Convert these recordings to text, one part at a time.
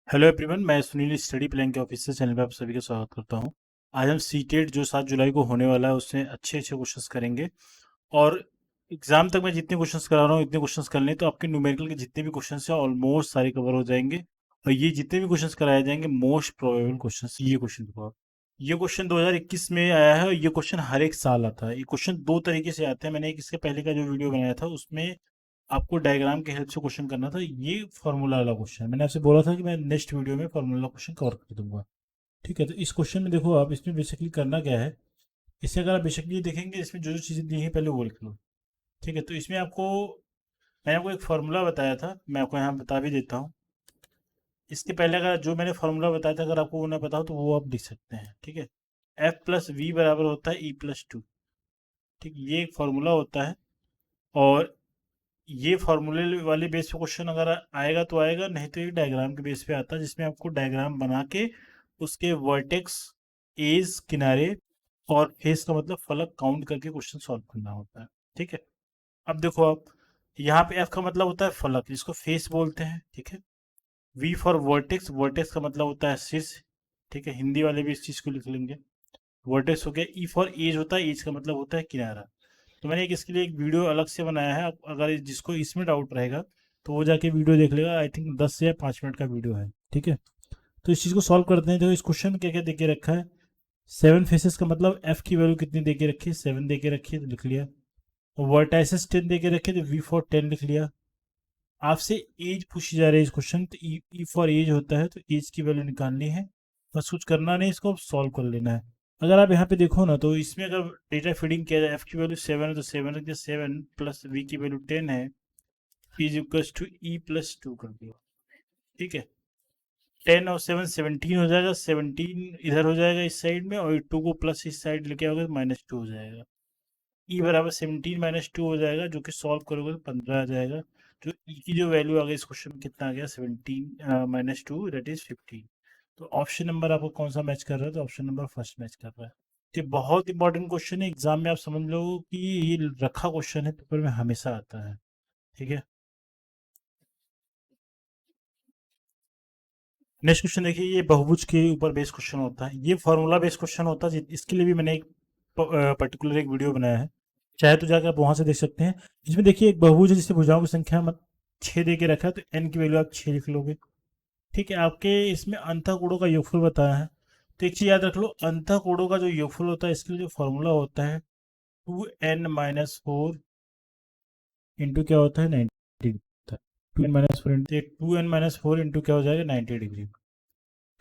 Hello everyone, मैं Sunil study plan के officer channel पर आप सभी का स्वागत करता हूं। आज हम सीटेट जो 7 जुलाई को होने वाला है उसमें अच्छे अच्छे क्वेश्चंस करेंगे। और एग्जाम तक मैं जितने क्वेश्चंस करा रहा हूँ इतने क्वेश्चंस कर लें तो आपके न्यूमेरिकल के जितने भी क्वेश्चंस हैं ऑलमोस्ट सारे कवर हो जाएंगे। और ये जितने भी क्वेश्चंस कराए जाएंगे मोस्ट प्रोबेबल क्वेश्चंस। ये क्वेश्चन देखो आप, ये क्वेश्चन 2021 में आया है और ये क्वेश्चन हर एक साल आता है। ये क्वेश्चन दो तरीके से आते हैं। मैंने एक इसके पहले का जो वीडियो बनाया था उसमें आपको डायग्राम की हेल्प से क्वेश्चन करना था। ये फॉर्मूला वाला क्वेश्चन मैंने आपसे बोला था कि मैं नेक्स्ट वीडियो में फॉर्मूला क्वेश्चन कवर कर दूंगा। ठीक है, तो इस क्वेश्चन में देखो आप, इसमें बेसिकली करना क्या है। इससे अगर आप बेसिकली देखेंगे इसमें जो जो चीज़ें दी हैं पहले वो लिख लो। ठीक है, तो इसमें आपको मैंने आपको एक फार्मूला बताया था, मैं आपको यहाँ बता भी देता हूँ। इसके पहले अगर जो मैंने फार्मूला बताया था अगर आपको वो ना पता हो तो वो आप लिख सकते हैं। ठीक है, F+V बराबर होता है E+2। ठीक, ये एक फार्मूला होता है। और ये फॉर्मूले वाले बेस पे क्वेश्चन अगर आएगा तो आएगा, नहीं तो ये डायग्राम के बेस पे आता है जिसमें आपको डायग्राम बना के उसके वर्टेक्स, एज, किनारे और फेस का मतलब फलक काउंट करके क्वेश्चन सॉल्व करना होता है। ठीक है, अब देखो आप, यहाँ पे एफ का मतलब होता है फलक जिसको फेस बोलते हैं। ठीक है, वी फॉर वर्टेक्स, वर्टेक्स का मतलब होता है शीर्ष। ठीक है, हिंदी वाले भी इस चीज़ को लिख लेंगे। वर्टेक्स हो गया। ई फॉर एज होता है, एज का मतलब होता है किनारा। तो मैंने एक इसके लिए एक वीडियो अलग से बनाया है। अगर जिसको इसमें डाउट रहेगा तो वो जाके वीडियो देख लेगा। आई थिंक 10 या 5 मिनट का वीडियो है। ठीक है, तो इस चीज़ को सॉल्व करते हैं। तो इस क्वेश्चन में क्या क्या दे के रखा है। 7 फेसेस का मतलब एफ की वैल्यू कितनी दे के रखी है, 7 दे के रखी है तो लिख लिया। और वर्टाइसिस 10 दे के रखे तो वी फॉर 10 लिख लिया। आपसे एज पूछी जा रही है इस क्वेश्चन, तो ई फॉर एज होता है, तो एज की वैल्यू निकालनी है। बस कुछ करना नहीं, इसको सॉल्व कर लेना है। अगर आप यहाँ पे देखो ना तो इसमें अगर डेटा फीडिंग किया जाए, एफ की वैल्यू 7 है तो 7 रख दिया, 7 प्लस वी की वैल्यू 10 है, इज इक्वल्स टू E+2 कर दिया। ठीक है, 10 और 7 17 हो जाएगा, 17 इधर हो जाएगा इस साइड में और 2 को प्लस इस साइड लेके आओगे तो -2 हो जाएगा। ई बराबर 17 - 2 हो जाएगा, जो कि सॉल्व करोगे तो 15 आ जाएगा। जो ई की जो वैल्यू आ गई इस क्वेश्चन में कितना आ गया, 17 - 2 दैट इज 15। तो ऑप्शन नंबर आपको कौन सा मैच कर रहा है, तो ऑप्शन नंबर फर्स्ट मैच कर रहा है। ये बहुत इंपॉर्टेंट क्वेश्चन है, एग्जाम में आप समझ लो कि ये रखा क्वेश्चन है, पेपर में हमेशा आता है। ठीक है, नेक्स्ट क्वेश्चन देखिए। ये बहुभुज के ऊपर बेस्ड क्वेश्चन होता है, ये फॉर्मूला बेस्ड क्वेश्चन होता है। इसके लिए भी मैंने एक पर्टिकुलर एक वीडियो बनाया है, चाहे तो जाकर आप वहां से देख सकते हैं। इसमें देखिए एक बहुभुज है जिससे भुजाओं की संख्या 6 दे के रखा है, तो एन की वैल्यू आप 6 लिख लोगे। ठीक है, आपके इसमें अंतःकोणों का योगफल बताया है। तो एक चीज याद रख लो, अंतःकोणों का जो योगफल होता है इसके लिए जो फॉर्मूला होता है 2n - 4 इंटू क्या होता है 90 होता है। 2n - 4 इंटू 2n - 4 इंटू क्या हो जाएगा 90 डिग्री।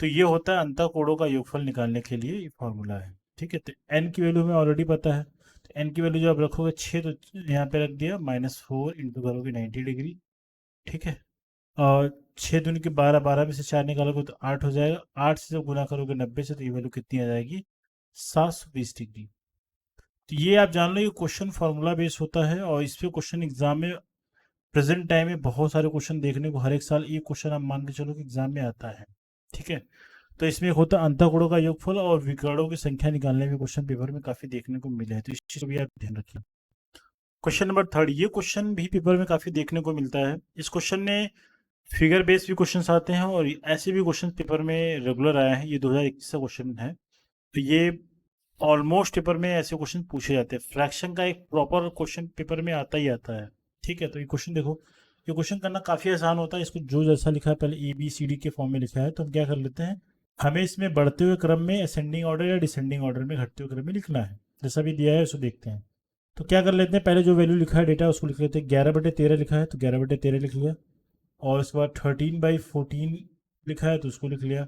तो ये होता है अंतःकोणों का योगफल निकालने के लिए ये फॉर्मूला है। ठीक है, तो एन की वैल्यू हमें ऑलरेडी पता है, तो एन की वैल्यू जो आप रखोगे 6, तो यहाँ पे रख दिया -4 इंटू करोगे 90 डिग्री। ठीक है, और 6 दूनी के 12, 12 में से 4 निकालोगे तो 8 हो जाएगा। 8 से जब गुना करोगे 90 से तो ये वैल्यू कितनी आ जाएगी, 720 डिग्री। तो ये आप जान लो ये क्वेश्चन फॉर्मूला बेस होता है और इस पे क्वेश्चन एग्जाम में प्रेजेंट टाइम में बहुत सारे क्वेश्चन देखने को हर एक साल एक क्वेश्चन आप मान के चलो कि एग्जाम में आता है। ठीक है, तो इसमें एक होता है अंतःकोणों का योगफल और विकर्णों की संख्या निकालने में क्वेश्चन पेपर में काफी देखने को मिले हैं, तो इस चीज को भी आप ध्यान रखिए। क्वेश्चन नंबर 3, ये क्वेश्चन भी पेपर में काफी देखने को मिलता है। इस क्वेश्चन में फिगर बेस्ड भी क्वेश्चंस आते हैं और ऐसे भी क्वेश्चन पेपर में रेगुलर आए हैं। ये 2021 का क्वेश्चन है, तो ये ऑलमोस्ट पेपर में ऐसे क्वेश्चन पूछे जाते हैं। फ्रैक्शन का एक प्रॉपर क्वेश्चन पेपर में आता ही आता है। ठीक है, तो ये क्वेश्चन देखो, ये क्वेश्चन करना काफ़ी आसान होता है। इसको जो जैसा लिखा है पहले ABCD के फॉर्म में लिखा है, तो हम क्या कर लेते हैं, हमें इसमें बढ़ते हुए क्रम में असेंडिंग ऑर्डर या डिसेंडिंग ऑर्डर में घटते हुए क्रम में लिखना है। जैसा भी दिया है उसको देखते हैं। तो क्या कर लेते हैं, पहले जो वैल्यू लिखा है डेटा उसको लिख लेते हैं। 11/13 लिखा है तो 11/13 लिख लिया। और उसके बाद 13/14 लिखा है तो उसको लिख लिया।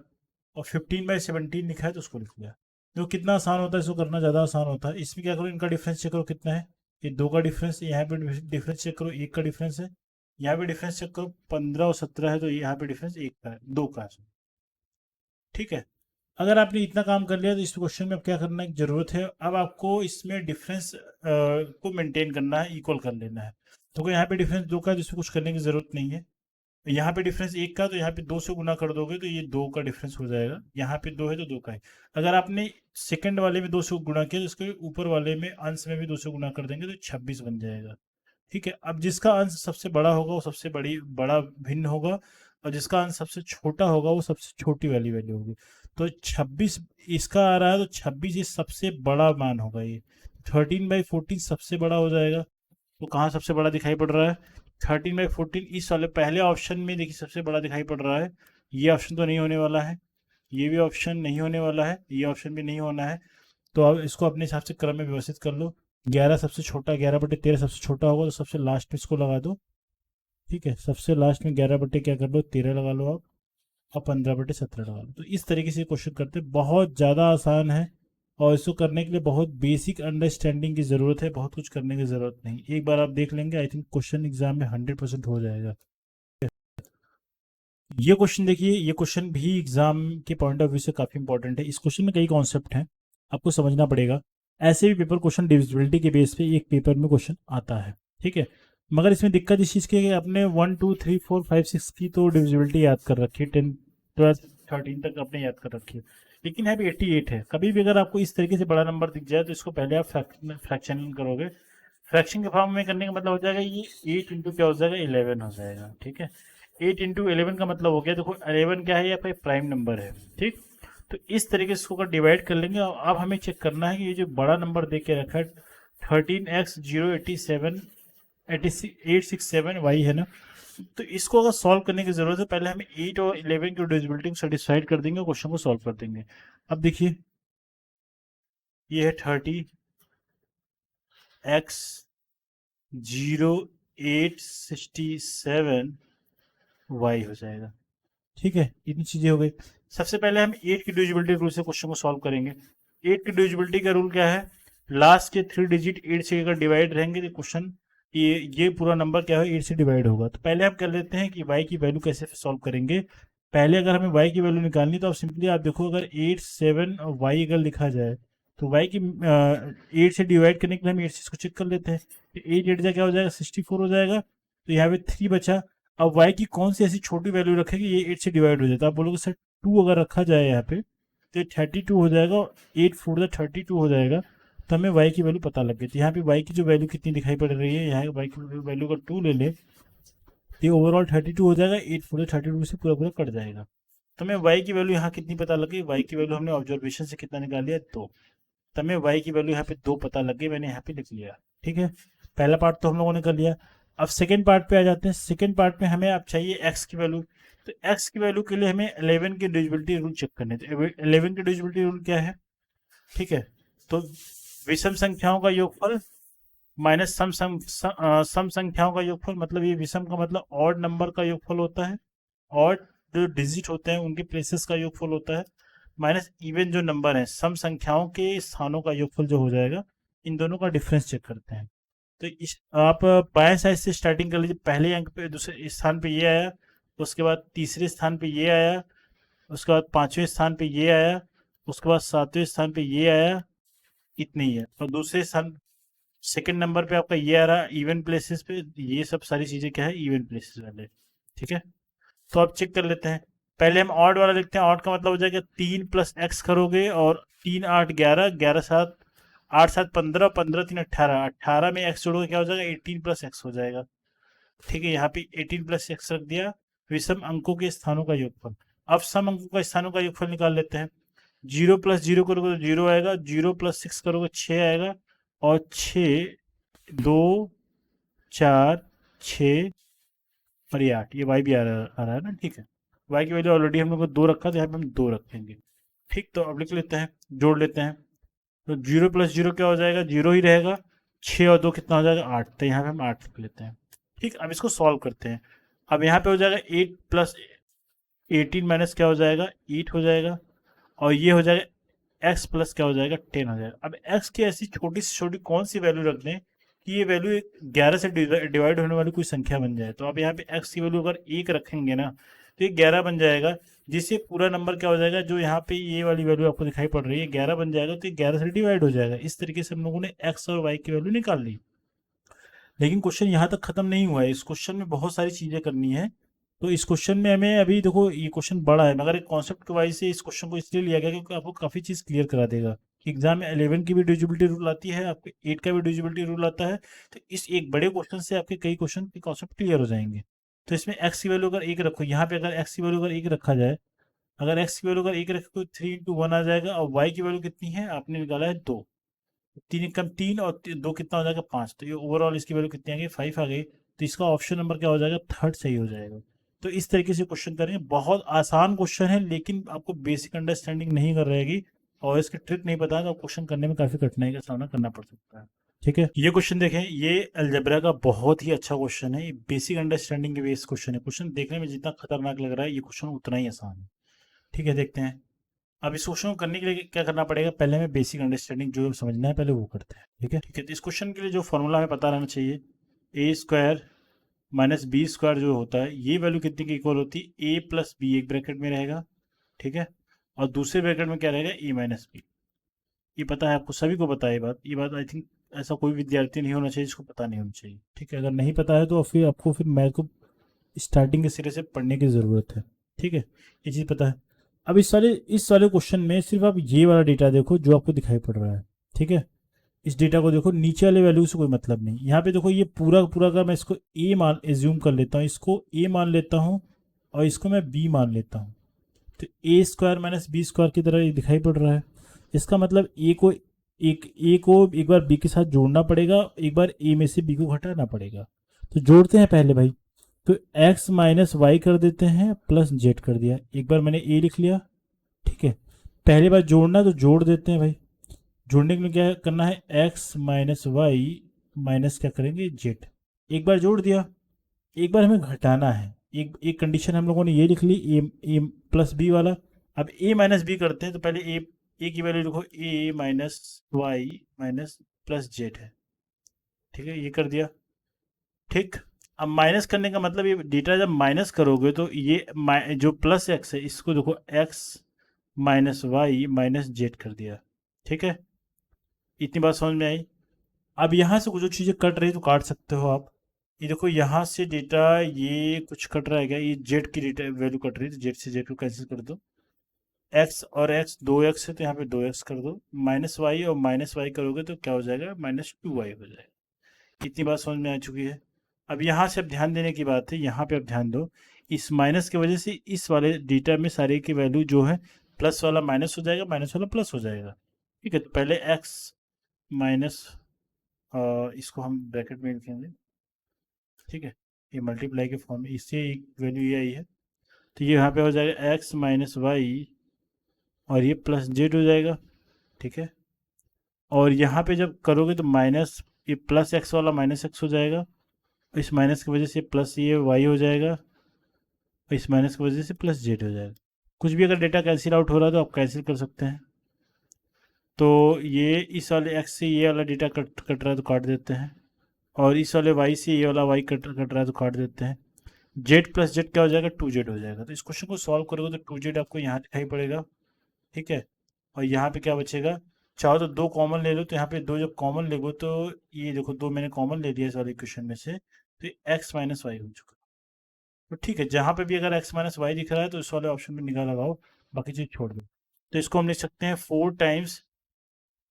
और 15/17 लिखा है तो उसको लिख लिया। जो कितना आसान होता है इसको करना, ज़्यादा आसान होता है। इसमें क्या करो, इनका डिफरेंस चेक करो कितना है। ये 2 का डिफरेंस, यहाँ पे डिफरेंस चेक करो 1 का डिफरेंस है। यहाँ पे डिफरेंस चेक करो 15 और 17 है, तो यहाँ पे डिफरेंस 1 का है, 2 का है। ठीक है, अगर आपने इतना काम कर लिया तो इस क्वेश्चन में अब क्या करना की जरूरत है, अब आपको इसमें डिफरेंस को मेंटेन करना है, इक्वल कर लेना है। तो यहाँ पे डिफरेंस 2 का है तो इसमें कुछ करने की जरूरत नहीं है। यहाँ पे डिफरेंस 1 का, तो यहाँ पे 2 से गुना कर दोगे तो ये 2 का डिफरेंस हो जाएगा। यहाँ पे 2 है तो 2 का है। अगर आपने सेकंड वाले में 2 से गुना किया तो इसके ऊपर वाले में अंश में भी 2 से गुना कर देंगे तो 26 बन जाएगा। ठीक है, अब जिसका अंश सबसे बड़ा होगा वो सबसे बड़ा भिन्न होगा, और जिसका अंश सबसे छोटा होगा वो सबसे छोटी वाली वैल्यू होगी। तो 26 इसका आ रहा है, तो 26 ये सबसे बड़ा मान होगा। ये 13/14 सबसे बड़ा हो जाएगा। तो कहाँ सबसे बड़ा दिखाई पड़ रहा है? 13/14 इस वाले पहले ऑप्शन में देखिए सबसे बड़ा दिखाई पड़ रहा है। ये ऑप्शन तो नहीं होने वाला है, ये भी ऑप्शन नहीं होने वाला है, ये ऑप्शन भी नहीं होना है। तो अब इसको अपने हिसाब से क्रम में व्यवस्थित कर लो। 11 सबसे छोटा, 11/13 सबसे छोटा होगा, तो सबसे लास्ट में इसको लगा दो। ठीक है, सबसे लास्ट में 11 क्या कर लो, 13 लगा लो आप, और 15/17 लगा लो। तो इस तरीके से क्वेश्चन करते हैं, बहुत ज़्यादा आसान है, और इसको करने के लिए बहुत बेसिक अंडरस्टैंडिंग की ज़रूरत है, बहुत कुछ करने की ज़रूरत नहीं। एक बार आप देख लेंगे, आई थिंक क्वेश्चन एग्जाम में 100% हो जाएगा। ये क्वेश्चन देखिए, ये क्वेश्चन भी एग्जाम के पॉइंट ऑफ व्यू से काफ़ी इंपॉर्टेंट है। इस क्वेश्चन में कई कॉन्सेप्ट हैं, आपको समझना पड़ेगा। ऐसे भी पेपर क्वेश्चन डिविजिबिलिटी के बेस पे एक पेपर में क्वेश्चन आता है, ठीक है। मगर इसमें दिक्कत इस चीज़ की है कि आपने 1 2 3 4 5 6 की तो डिविजिबिलिटी याद कर रखी है, 10 12 13 तक आपने याद कर रखी है, लेकिन है भी 88 है। कभी भी अगर आपको इस तरीके से बड़ा नंबर दिख जाए तो इसको पहले आप फ्रैक्शन करोगे। फ्रैक्शन के फॉर्म में करने का मतलब हो जाएगा ये 8 इंटू क्या हो जाएगा, 11 हो जाएगा। ठीक है, 8 इंटू 11 का मतलब हो गया, देखो 11 क्या है, ये आपका प्राइम नंबर है। ठीक, तो इस तरीके से इसको अगर डिवाइड कर लेंगे, और अब हमें चेक करना है कि ये जो बड़ा नंबर दे के रखा है 13x 087 867y है ना, तो इसको अगर सॉल्व करने की जरूरत है, पहले हमें 8 और 11 की डिविजिबिलिटी को सेटिस्फाइड कर देंगे, क्वेश्चन को सॉल्व कर देंगे। अब देखिए, ये है 30x 0867y हो जाएगा। ठीक है, इतनी चीजें हो गई। सबसे पहले हम 8 की डिविजिबिलिटी रूल से क्वेश्चन को सॉल्व करेंगे। 8 की डिविजिबिलिटी का रूल क्या है, लास्ट के 3 डिजिट 8 से अगर डिवाइड रहेंगे तो क्वेश्चन ये पूरा नंबर क्या है, 8 से डिवाइड होगा। तो पहले हम कर लेते हैं कि y की वैल्यू कैसे सॉल्व करेंगे। पहले अगर हमें y की वैल्यू निकालनी तो आप सिंपली आप देखो, अगर 8 7 और y अगर लिखा जाए तो y की 8 से डिवाइड करने के लिए हम 8 से इसको चेक कर लेते हैं। तो 8 8 जा क्या हो जाएगा, 64 हो जाएगा। तो यहाँ पे 3 बचा। अब y की कौन सी ऐसी छोटी वैल्यू रखेगी ये 8 से डिवाइड हो जाता है। आप बोलोगे सर 2 अगर रखा जाए यहाँ पे तो ये 32 हो जाएगा, 8 4 32 हो जाएगा। तो हमें y की वैल्यू पता लग गई। तो यहाँ पे y की जो वैल्यू कितनी दिखाई पड़ रही है, यहाँ y की वैल्यू का 2 ले ले तो ये ओवरऑल 32 हो जाएगा, 8 4 32 से पूरा पूरा कट जाएगा। तो हमें y की वैल्यू यहाँ कितनी पता लग गई, y की वैल्यू हमने ऑब्जर्वेशन से कितना निकाल लिया, 2। तो हमें y की वैल्यू यहाँ पे 2 पता लग गई, मैंने यहाँ पे लिख लिया। ठीक है, पहला पार्ट तो हम लोगों ने कर लिया। अब सेकेंड पार्ट पे आ जाते हैं। सेकेंड पार्ट में हमें अब चाहिए x की वैल्यू। तो x की वैल्यू के लिए हमें 11 की डिविजिबिलिटी रूल चेक करने थे। 11 की डिविजिबिलिटी रूल क्या है, ठीक है, तो विषम संख्याओं का योगफल माइनस सम संख्याओं का योगफल, मतलब ये विषम का मतलब ऑड नंबर का योगफल होता है, ऑड जो डिजिट होते हैं उनके प्लेसेस का योगफल होता है, माइनस इवन जो नंबर है सम संख्याओं के स्थानों का योगफल जो हो जाएगा। इन दोनों का डिफरेंस चेक करते हैं। तो इस आप बाएं साइड से स्टार्टिंग कर लीजिए। पहले अंक पे दूसरे स्थान पे ये आया, उसके बाद तीसरे स्थान पे ये आया, उसके बाद पांचवें स्थान पे ये आया, उसके बाद सातवें स्थान पे ये आया, इतनी ही है। और दूसरे स्थान सेकंड नंबर पे आपका ये आ रहा इवन प्लेसेस पे, ये सब सारी चीजें क्या है, इवन प्लेसेस वाले। ठीक है, तो आप चेक कर लेते हैं। पहले हम ऑड वाला लिखते हैं। ऑड का मतलब हो जाएगा 3 + x करोगे, और 3 8 11, 11 7 8 7 15, 15 3 18, 18 में x जोड़ोगे क्या हो जाएगा, 18 + x हो जाएगा। ठीक है, यहाँ पे 18 + x रख दिया। विषम अंकों के स्थानों का योगफल। अब सम अंकों का स्थानों का योगफल निकाल लेते हैं। 0 + 0 करोगे तो 0 आएगा, 0 + 6 करोगे 6 आएगा, और 6 2 4 6 और ये 8, ये y भी आ रहा है ना। ठीक है, y की वैल्यू ऑलरेडी हम लोग को 2 रखा, तो यहाँ पे हम 2 रखेंगे। ठीक, तो अब लिख लेते हैं, जोड़ लेते हैं। तो 0 + 0 क्या हो जाएगा, 0 ही रहेगा। 6 और 2 कितना हो जाएगा, 8। तो यहाँ पे हम 8 लिख लेते हैं। ठीक, अब इसको सॉल्व करते हैं। अब यहाँ पे हो जाएगा 8 + 18 माइनस क्या हो जाएगा, 8 हो जाएगा, और ये हो जाएगा x प्लस क्या हो जाएगा, 10 हो जाएगा। अब x की ऐसी छोटी से छोटी कौन सी वैल्यू रख दें कि ये वैल्यू 11 से डिवाइड होने वाली कोई संख्या बन जाए। तो आप यहाँ पे x की वैल्यू अगर 1 रखेंगे ना तो ये 11 बन जाएगा, जिससे पूरा नंबर क्या हो जाएगा, जो यहाँ पे ये वाली वैल्यू आपको दिखाई पड़ रही है 11 बन जाएगा, तो ये 11 से डिवाइड हो जाएगा। इस तरीके से हम लोगों ने x और y की वैल्यू निकाल ली। लेकिन क्वेश्चन यहाँ तक खत्म नहीं हुआ है, इस क्वेश्चन में बहुत सारी चीजें करनी है। तो इस क्वेश्चन में हमें अभी देखो, ये क्वेश्चन बड़ा है, मगर एक कॉन्सेप्ट के वाइज से इस क्वेश्चन को इसलिए लिया गया क्योंकि आपको काफी चीज क्लियर करा देगा। एग्जाम में 11 की भी डिविजिबिलिटी रूल आती है, आपके 8 का भी डिविजिबिलिटी रूल आता है। तो इस एक बड़े क्वेश्चन से आपके कई क्वेश्चन के कॉन्सेप्ट क्लियर हो जाएंगे। तो इसमें एक्स की वैल्यू अगर एक रखो, यहाँ पे अगर एक्स की वैल्यू अगर एक रखा जाए, अगर एक्स की वैल्यू अगर एक रखो तो 3 × 1 आ जाएगा, और वाई की वैल्यू कितनी है आपने निकाला है 2, 3 कम 3 और 2 कितना हो जाएगा 5, तो ये ओवरऑल इसकी वैल्यू कितनी आ गई 5 आ गई। तो इसका ऑप्शन नंबर क्या हो जाएगा, थर्ड सही हो जाएगा। तो इस तरीके से क्वेश्चन करेंगे, बहुत आसान क्वेश्चन है, लेकिन आपको बेसिक अंडरस्टैंडिंग नहीं कर रहेगी और इसके ट्रिक नहीं पता है तो क्वेश्चन करने में काफी कठिनाई का सामना करना पड़ सकता है। ठीक है, ये क्वेश्चन देखें, ये अलजेब्रा का बहुत ही अच्छा क्वेश्चन है, ये बेसिक अंडरस्टैंडिंग के बेस क्वेश्चन है। क्वेश्चन देखने में जितना खतरनाक लग रहा है, ये क्वेश्चन उतना ही आसान है। ठीक है, देखते हैं। अब इस क्वेश्चन को करने के लिए क्या करना पड़ेगा, पहले हमें बेसिक अंडरस्टैंडिंग जो समझना है पहले वो करते हैं। ठीक है, ठीक है। तो इस क्वेश्चन के लिए जो फॉर्मूला हमें पता रहना चाहिए, a² - b² जो होता है, ये वैल्यू कितने की इक्वल होती है, a + b एक ब्रैकेट में रहेगा। ठीक है, और दूसरे ब्रैकेट में क्या रहेगा, a - b। ये पता है आपको, सभी को पता है ये बात आई थिंक ऐसा कोई विद्यार्थी नहीं होना चाहिए जिसको पता नहीं होना चाहिए। ठीक है, अगर नहीं पता है तो फिर आपको फिर मैथ को स्टार्टिंग के सिरे से पढ़ने की ज़रूरत है। ठीक है, ये चीज़ पता है। अब इस वाले क्वेश्चन में सिर्फ आप ये वाला डेटा देखो जो आपको दिखाई पड़ रहा है। ठीक है, इस डेटा को देखो, नीचे वाले वैल्यू से कोई मतलब नहीं। यहाँ पे देखो, ये पूरा का पूरा का मैं इसको ए मान एज्यूम कर लेता हूँ, इसको ए मान लेता हूँ और इसको मैं बी मान लेता हूँ। तो a² - b² की तरह ये दिखाई पड़ रहा है। इसका मतलब ए को एक बार बी के साथ जोड़ना पड़ेगा, एक बार ए में से बी को घटाना पड़ेगा। तो जोड़ते हैं पहले भाई, तो x - y कर देते हैं प्लस z कर दिया, एक बार मैंने a लिख लिया। ठीक है, पहले बार जोड़ना तो जोड़ देते हैं भाई। जोड़ने के लिए क्या करना है, x - y माइनस क्या करेंगे z। एक बार जोड़ दिया, एक बार हमें घटाना है। एक एक कंडीशन हम लोगों ने ये लिख ली, ए प्लस बी वाला। अब a - b करते हैं, तो पहले ए की वैल्यू लिखो, a - y minus plus Z है। ठीक है, ये कर दिया। ठीक, अब माइनस करने का मतलब, ये डेटा जब माइनस करोगे तो ये जो प्लस एक्स है इसको देखो, x - y माइनस जेड कर दिया। ठीक है, इतनी बात समझ में आई। अब यहाँ से कुछ जो चीज़ें कट रही तो काट सकते हो आप। ये देखो, यहाँ से डेटा ये कुछ कट रहा है क्या, ये जेड की डेटा वैल्यू कट रही है, तो जेड से जेड को कैंसिल कर दो। एक्स और एक्स 2x है तो यहाँ पे 2x कर दो, माइनस वाई और माइनस वाई करोगे तो क्या हो जाएगा, -2y हो जाएगा। इतनी बात समझ में आ चुकी है। अब यहाँ से अब ध्यान देने की बात है, यहाँ पे अब ध्यान दो, इस माइनस की वजह से इस वाले डेटा में सारे की वैल्यू जो है, प्लस वाला माइनस हो जाएगा, माइनस वाला प्लस हो जाएगा। ठीक है, तो पहले एक्स माइनस, इसको हम ब्रैकेट में लिखेंगे। ठीक है, ये मल्टीप्लाई के फॉर्म में, इससे एक वैल्यू ये आई है, तो ये यहाँ पे हो जाएगा x - y और ये प्लस जेड हो जाएगा। ठीक है, और यहाँ पे जब करोगे तो माइनस, ये प्लस एक्स वाला माइनस एक्स हो जाएगा, इस माइनस की वजह से प्लस ये वाई हो जाएगा, और इस माइनस की वजह से प्लस जेड हो जाएगा। कुछ भी अगर डेटा कैंसिल आउट हो रहा है तो आप कैंसिल कर सकते हैं। तो ये इस वाले एक्स से ये वाला डेटा कट रहा है तो काट देते हैं, और इस वाले वाई से ये वाला वाई कट रहा है तो काट देते हैं। जेड प्लस जेड क्या हो जाएगा, 2z हो जाएगा। तो इस क्वेश्चन को सॉल्व करोगे तो 2z आपको यहाँ दिखाई पड़ेगा। ठीक है, और यहाँ पे क्या बचेगा, चाहो तो 2 कॉमन ले लो, तो यहाँ पे 2 जब कॉमन ले लो तो ये देखो 2 मैंने कॉमन ले लिया इस वाले इक्वेशन में से, तो x - y हो चुका। तो ठीक है, जहाँ पे भी अगर x - y दिख रहा है तो इस वाले ऑप्शन में निगाह लगाओ, बाकी चीज़ छोड़ दो। तो इसको हम लिख सकते हैं 4 times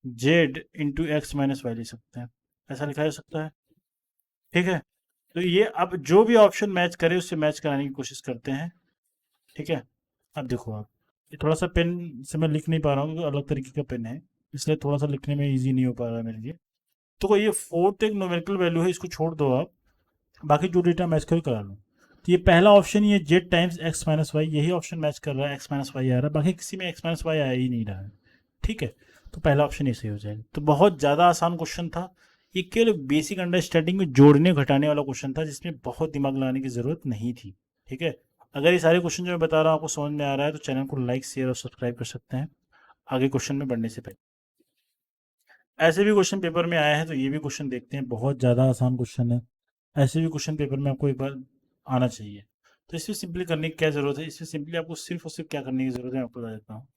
z into x - y लिख सकते हैं, ऐसा लिखा जा सकता है। ठीक है, तो ये अब जो भी ऑप्शन मैच करे उससे मैच कराने की कोशिश करते हैं। ठीक है, अब देखो आप, ये थोड़ा सा पेन से मैं लिख नहीं पा रहा हूँ क्योंकि अलग तरीके का पेन है, इसलिए थोड़ा सा लिखने में इजी नहीं हो पा रहा है मेरे लिए। तो ये फोर्थ एक न्यूमेरिकल वैल्यू है, इसको छोड़ दो आप, बाकी जो डेटा मैच करो करा लो। तो ये पहला ऑप्शन, ये जेड टाइम्स x - y, यही ऑप्शन मैच कर रहा है, x - y आ रहा है, बाकी किसी में x - y आया ही नहीं रहा है। ठीक है, तो पहला ऑप्शन ये सही हो जाएगा। तो बहुत ज़्यादा आसान क्वेश्चन था ये, केवल बेसिक अंडरस्टैंडिंग में जोड़ने घटाने वाला क्वेश्चन था, जिसमें बहुत दिमाग लगाने की ज़रूरत नहीं थी। ठीक है, अगर ये सारे क्वेश्चन जो मैं बता रहा हूँ आपको समझ में आ रहा है तो चैनल को लाइक शेयर और सब्सक्राइब कर सकते हैं आगे क्वेश्चन में बढ़ने से पहले। ऐसे भी क्वेश्चन पेपर में आया है तो ये भी क्वेश्चन देखते हैं, बहुत ज़्यादा आसान क्वेश्चन है। ऐसे भी क्वेश्चन पेपर में आपको एक बार आना चाहिए। तो इसमें सिंपली करने की क्या ज़रूरत है, इसमें सिंपली आपको सिर्फ और सिर्फ क्या करने की ज़रूरत है मैं आपको बता देता हूँ।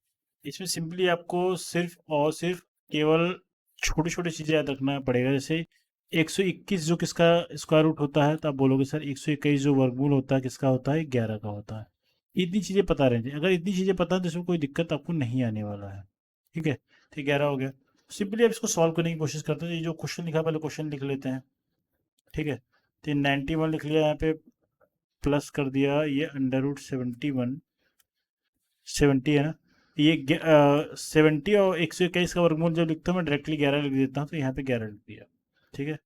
इसमें सिंपली आपको सिर्फ और सिर्फ केवल छोटी छोटी चीज़ें याद रखना पड़ेगा। जैसे 121 जो किसका स्क्वायर रूट होता है, तो आप बोलोगे सर 121 जो वर्गमूल होता है किसका होता है, 11 का होता है। इतनी चीज़ें पता रहती है, अगर इतनी चीज़ें पता है तो इसमें कोई दिक्कत आपको नहीं आने वाला है। ठीक है, तो 11 हो गया। सिंपली अब इसको सॉल्व करने की कोशिश करते हैं। ये जो क्वेश्चन लिखा है, पहले क्वेश्चन लिख लेते हैं। ठीक है, तो 91 लिख लिया यहाँ पे, प्लस कर दिया ये अंडर रूट 71, 70 है ना, ये 70 और 121 का वर्गमूल जब लिखता हूँ मैं डायरेक्टली 11 लिख देता हूँ, तो यहाँ पे 11 लिख दिया। ठीक है,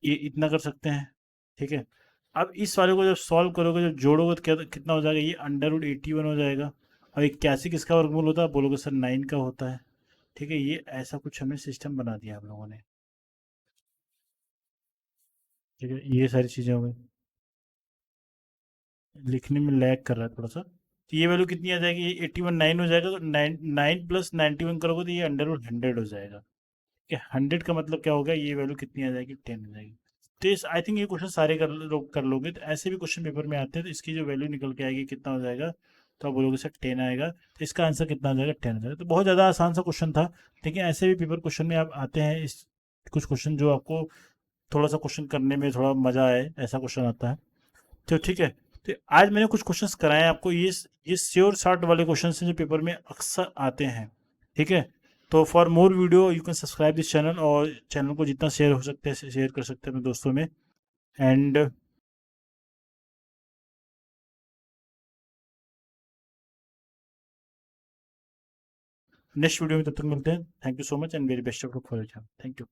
ये इतना कर सकते हैं। ठीक है, अब इस वाले को जब सॉल्व करोगे, जब जोड़ोगे, तो क्या कितना हो जाएगा, ये अंडर रूट 81 हो जाएगा। अब 81 किसका वर्गमूल होता है, बोलोगे सर 9 का होता है। ठीक है, ये ऐसा कुछ हमने सिस्टम बना दिया हम लोगों ने। ठीक है, ये सारी चीज़ें हो गई। लिखने में लैग कर रहा है थोड़ा सा। तो ये वैल्यू कितनी आ जाएगी, ये 81 9 हो जाएगा, तो 9 9 प्लस 91 करोगे तो ये अंडर रूट 100 हो जाएगा। कि 100 का मतलब क्या होगा, ये वैल्यू कितनी आ जाएगी, 10 हो जाएगी। तो इस आई थिंक ये क्वेश्चन सारे कर लोगे। तो ऐसे भी क्वेश्चन पेपर में आते हैं, तो इसकी जो वैल्यू निकल के आएगी कितना हो जाएगा, तो आप बोलोगे सर 10 आएगा, तो इसका आंसर कितना आ जाएगा, 10 हो जाएगा। तो बहुत ज़्यादा आसान सा क्वेश्चन था। लेकिन ऐसे भी पेपर क्वेश्चन में आप आते हैं, इस कुछ क्वेश्चन जो आपको थोड़ा सा क्वेश्चन करने में थोड़ा मजा आए, ऐसा क्वेश्चन आता है। तो ठीक है, तो आज मैंने कुछ क्वेश्चंस कराए हैं आपको। ये श्योर शॉर्ट वाले क्वेश्चन हैं जो पेपर में अक्सर आते हैं। ठीक है, तो for more video you can subscribe this channel, और चैनल को जितना शेयर हो सकता है शेयर कर सकते हैं अपने दोस्तों में। एंड नेक्स्ट वीडियो में तब तक मिलते हैं। Thank you so much and very best of luck for your job. Thank you.